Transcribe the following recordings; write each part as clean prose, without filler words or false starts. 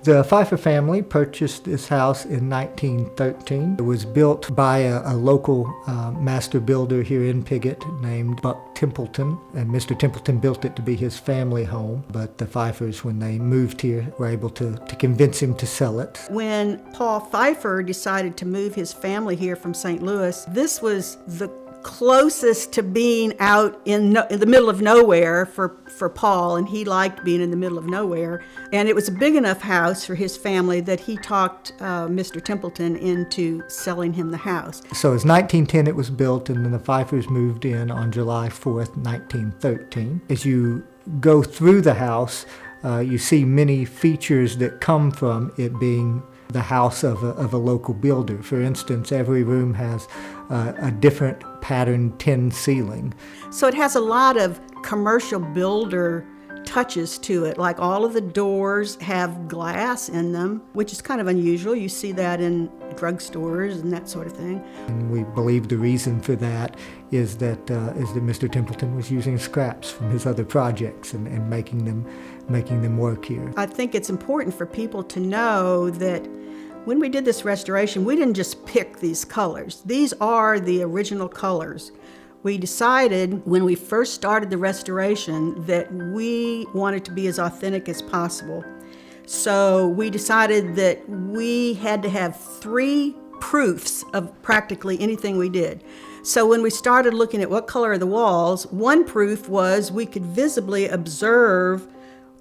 The Pfeiffer family purchased this house in 1913. It was built by a local master builder here in Piggott named Buck Templeton, and Mr. Templeton built it to be his family home, but the Pfeiffers, when they moved here, were able to convince him to sell it. When Paul Pfeiffer decided to move his family here from St. Louis, this was the closest to being out in the middle of nowhere for Paul, and he liked being in the middle of nowhere. And it was a big enough house for his family that he talked Mr. Templeton into selling him the house. So it's 1910 it was built, and then the Pfeiffers moved in on July 4th, 1913. As you go through the house, you see many features that come from it being the house of a local builder. For instance, every room has a different pattern tin ceiling. So it has a lot of commercial builder touches to it, like all of the doors have glass in them, which is kind of unusual. You see that in drugstores and that sort of thing. And we believe the reason for that is that Mr. Templeton was using scraps from his other projects and making them work here. I think it's important for people to know that when we did this restoration, we didn't just pick these colors. These are the original colors. We decided when we first started the restoration that we wanted to be as authentic as possible. So we decided that we had to have 3 proofs of practically anything we did. So when we started looking at what color are the walls, one proof was we could visibly observe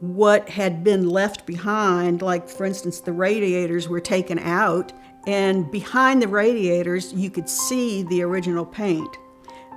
what had been left behind. Like, for instance, the radiators were taken out, and behind the radiators you could see the original paint.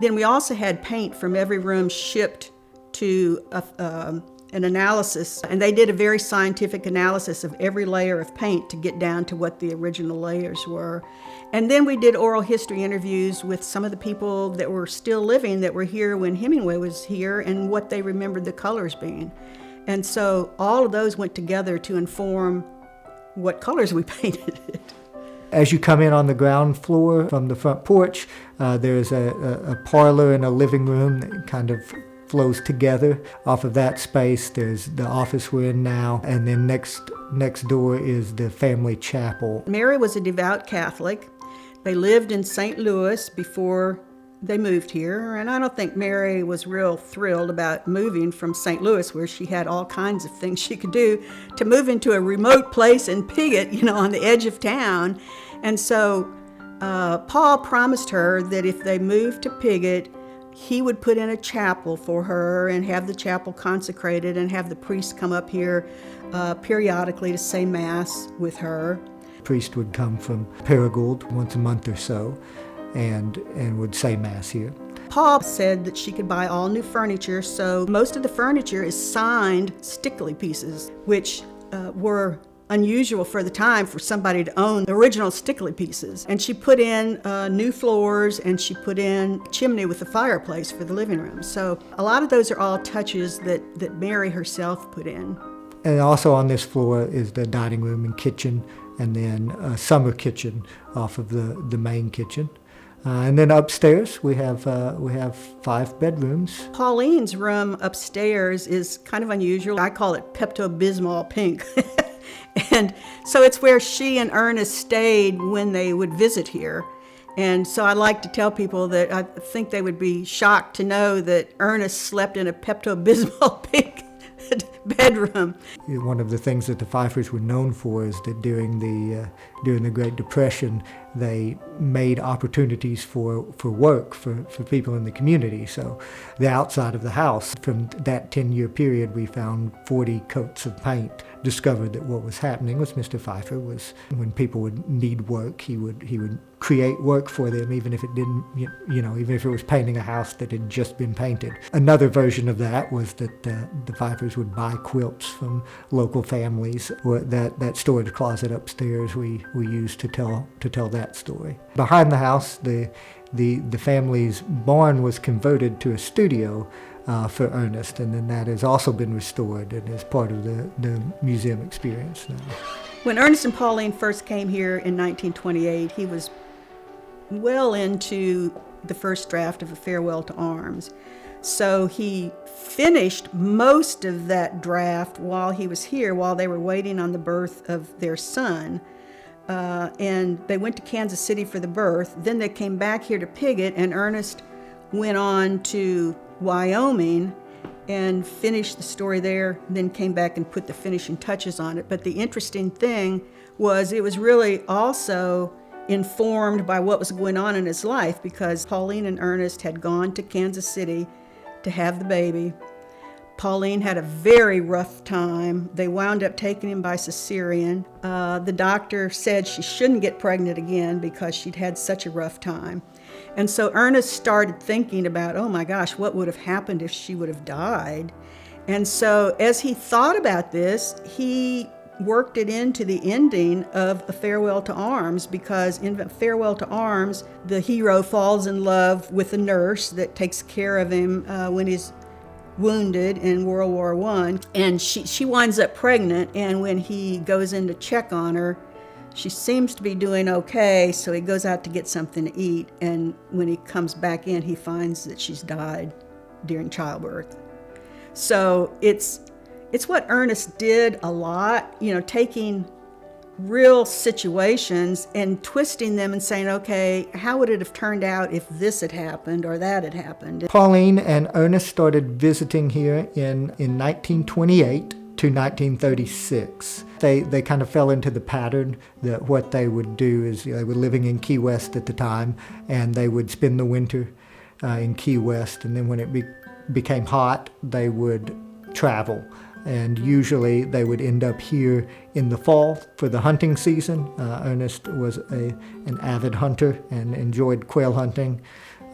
Then we also had paint from every room shipped to an analysis, and they did a very scientific analysis of every layer of paint to get down to what the original layers were. And then we did oral history interviews with some of the people that were still living, that were here when Hemingway was here, and what they remembered the colors being. And so all of those went together to inform what colors we painted it. As you come in on the ground floor from the front porch, there's a parlor and a living room that kind of flows together. Off of that space, there's the office we're in now, and then next door is the family chapel. Mary was a devout Catholic. They lived in St. Louis before they moved here, and I don't think Mary was real thrilled about moving from St. Louis, where she had all kinds of things she could do, to move into a remote place in Piggott, on the edge of town. And so Paul promised her that if they moved to Piggott, he would put in a chapel for her and have the chapel consecrated and have the priest come up here periodically to say Mass with her. The priest would come from Piggott once a month or so and would say Mass here. Paul said that she could buy all new furniture, so most of the furniture is signed stickly pieces, which were unusual for the time for somebody to own the original stickly pieces. And she put in new floors, and she put in a chimney with a fireplace for the living room. So a lot of those are all touches that Mary herself put in. And also on this floor is the dining room and kitchen, and then a summer kitchen off of the main kitchen. And then upstairs we have 5 bedrooms. Pauline's room upstairs is kind of unusual. I call it Pepto-Bismol pink. And so it's where she and Ernest stayed when they would visit here. And so I like to tell people that I think they would be shocked to know that Ernest slept in a Pepto-Bismol pink bedroom. One of the things that the Pfeiffers were known for is that during the Great Depression, they made opportunities for work for people in the community. So the outside of the house, from that 10-year period, we found 40 coats of paint. Discovered that what was happening with Mr. Pfeiffer was when people would need work, he would create work for them, even if it didn't, even if it was painting a house that had just been painted. Another version of that was that the Pfeiffers would buy quilts from local families. Or that storage closet upstairs we used to tell that story. Behind the house, the family's barn was converted to a studio for Ernest, and then that has also been restored and is part of the museum experience now. When Ernest and Pauline first came here in 1928, he was well into the first draft of A Farewell to Arms. So he finished most of that draft while he was here, while they were waiting on the birth of their son. And they went to Kansas City for the birth. Then they came back here to Piggott, and Ernest went on to Wyoming and finished the story there, then came back and put the finishing touches on it. But the interesting thing was it was really also informed by what was going on in his life, because Pauline and Ernest had gone to Kansas City to have the baby. Pauline had a very rough time. They wound up taking him by cesarean. The doctor said she shouldn't get pregnant again because she'd had such a rough time. And so Ernest started thinking about, oh my gosh, what would have happened if she would have died? And so as he thought about this, he worked it into the ending of A Farewell to Arms, because in Farewell to Arms, the hero falls in love with a nurse that takes care of him when he's wounded in World War I, and she winds up pregnant, and when he goes in to check on her, she seems to be doing okay, so he goes out to get something to eat, and when he comes back in, he finds that she's died during childbirth. So it's what Ernest did a lot, taking real situations and twisting them and saying, okay, how would it have turned out if this had happened or that had happened? Pauline and Ernest started visiting here in 1928 to 1936. They kind of fell into the pattern that what they would do is they were living in Key West at the time, and they would spend the winter in Key West, and then when it became hot, they would travel. And usually they would end up here in the fall for the hunting season. Ernest was an avid hunter and enjoyed quail hunting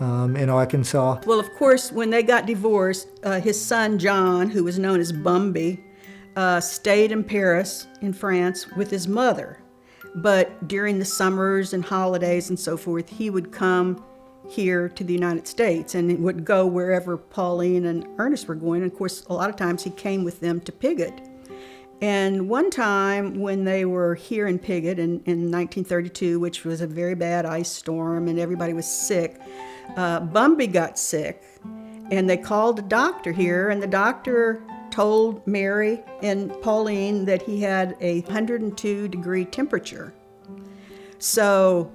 in Arkansas. Well, of course, when they got divorced, his son John, who was known as Bumby, stayed in Paris in France with his mother. But during the summers and holidays and so forth, he would come here to the United States and would go wherever Pauline and Ernest were going. And of course, a lot of times he came with them to Piggott. And one time when they were here in Piggott in 1932, which was a very bad ice storm and everybody was sick, Bumby got sick, and they called a doctor here, and the doctor told Mary and Pauline that he had a 102-degree temperature. So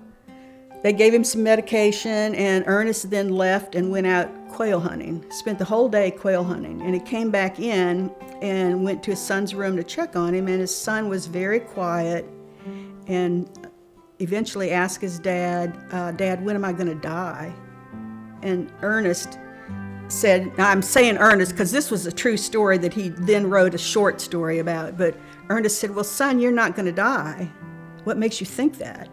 they gave him some medication, and Ernest then left and went out quail hunting, spent the whole day quail hunting. And he came back in and went to his son's room to check on him, and his son was very quiet and eventually asked his dad, Dad, when am I going to die? And Ernest said, now I'm saying Ernest because this was a true story that he then wrote a short story about, but Ernest said, well, son, you're not going to die. What makes you think that?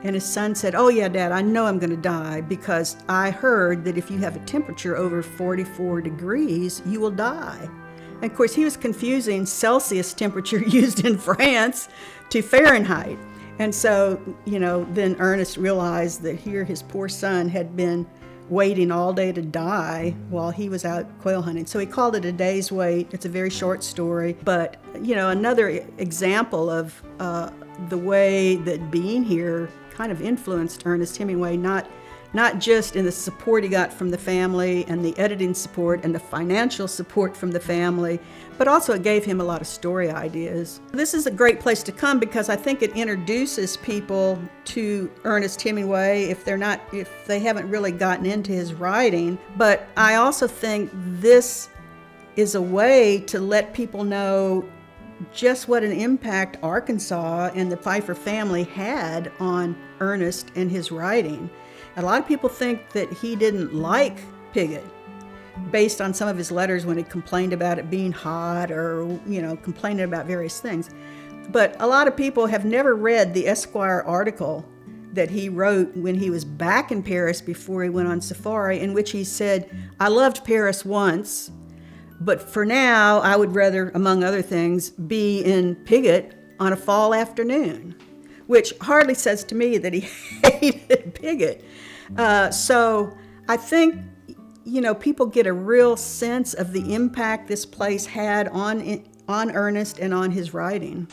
And his son said, oh yeah, Dad, I know I'm going to die because I heard that if you have a temperature over 44 degrees, you will die. And of course, he was confusing Celsius temperature used in France to Fahrenheit. And so, then Ernest realized that here his poor son had been waiting all day to die while he was out quail hunting. So he called it A Day's Wait. It's a very short story. But, another example of the way that being here kind of influenced Ernest Hemingway, not just in the support he got from the family and the editing support and the financial support from the family, but also it gave him a lot of story ideas. This is a great place to come because I think it introduces people to Ernest Hemingway if they haven't really gotten into his writing. But I also think this is a way to let people know just what an impact Arkansas and the Pfeiffer family had on Ernest and his writing. A lot of people think that he didn't like Piggott based on some of his letters when he complained about it being hot or, complaining about various things. But a lot of people have never read the Esquire article that he wrote when he was back in Paris before he went on safari, in which he said, I loved Paris once, but for now, I would rather, among other things, be in Piggott on a fall afternoon, which hardly says to me that he hated Piggott. So I think, people get a real sense of the impact this place had on Ernest and on his writing.